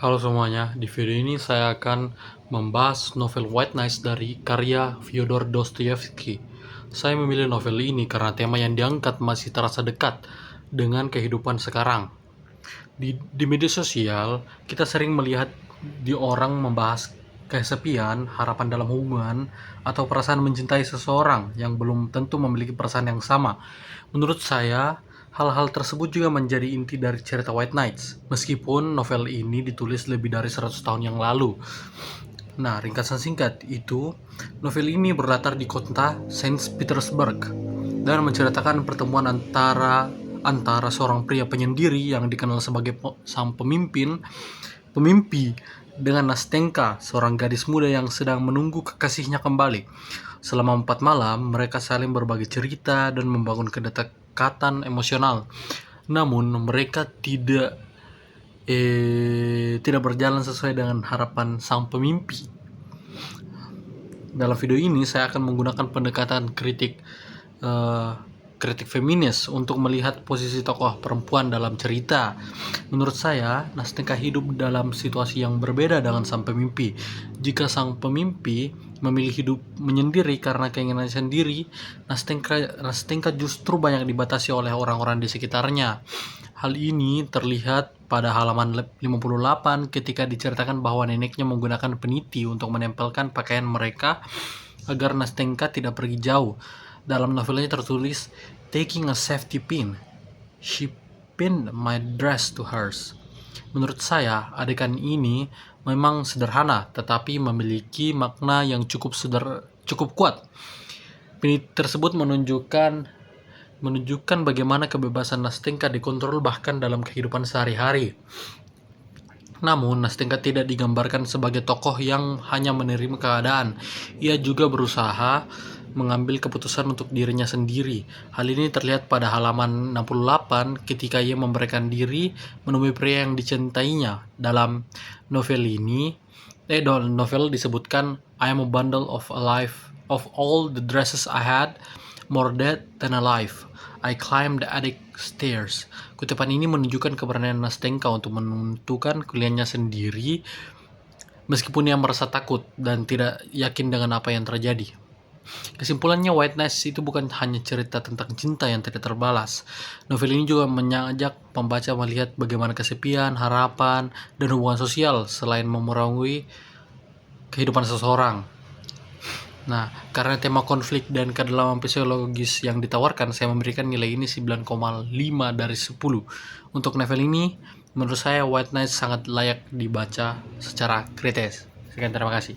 Halo semuanya, di video ini saya akan membahas novel White Nights dari karya Fyodor Dostoyevsky. Saya memilih novel ini karena tema yang diangkat masih terasa dekat dengan kehidupan sekarang. Di media sosial, kita sering melihat di orang membahas kesepian, harapan dalam hubungan, atau perasaan mencintai seseorang yang belum tentu memiliki perasaan yang sama. Menurut saya, hal-hal tersebut juga menjadi inti dari cerita White Nights, meskipun novel ini ditulis lebih dari 100 tahun yang lalu. Nah, ringkasan singkat itu, novel ini berlatar di kota Saint Petersburg dan menceritakan pertemuan antara seorang pria penyendiri yang dikenal sebagai sang pemimpi dengan Nastenka, seorang gadis muda yang sedang menunggu kekasihnya kembali. Selama 4 malam, mereka saling berbagi cerita dan membangun kedekatan emosional. Namun, mereka tidak berjalan sesuai dengan harapan sang pemimpi. Dalam video ini, saya akan menggunakan pendekatan kritik feminis untuk melihat posisi tokoh perempuan dalam cerita. Menurut saya, Nastenka hidup dalam situasi yang berbeda dengan sang pemimpi. Jika sang pemimpi memilih hidup menyendiri karena keinginan sendiri, Nastenka justru banyak dibatasi oleh orang-orang di sekitarnya. Hal ini terlihat pada halaman 58 ketika diceritakan bahwa neneknya menggunakan peniti untuk menempelkan pakaian mereka agar Nastenka tidak pergi jauh. Dalam novelnya tertulis, "Taking a safety pin, she pinned my dress to hers." Menurut saya, adegan ini memang sederhana, tetapi memiliki makna yang cukup kuat. Peniti tersebut menunjukkan bagaimana kebebasan Nastenka dikontrol bahkan dalam kehidupan sehari-hari. Namun, Nastenka tidak digambarkan sebagai tokoh yang hanya menerima keadaan. Ia juga berusaha mengambil keputusan untuk dirinya sendiri. Hal ini terlihat pada halaman 68 ketika ia memberikan diri menemui pria yang dicintainya. Dalam novel disebutkan, "I am a bundle of all the dresses I had, more dead than alive. I climbed the attic stairs." Kutipan ini menunjukkan keberanian Nastenka untuk menentukan pilihannya sendiri meskipun ia merasa takut dan tidak yakin dengan apa yang terjadi. Kesimpulannya, White Nights itu bukan hanya cerita tentang cinta yang tidak terbalas. Novel ini juga mengajak pembaca melihat bagaimana kesepian, harapan, dan hubungan sosial selain memerangi kehidupan seseorang. Nah, karena tema konflik dan kedalaman psikologis yang ditawarkan, saya memberikan nilai ini 9,5 dari 10. Untuk novel ini, menurut saya White Nights sangat layak dibaca secara kritis. Sekian, terima kasih.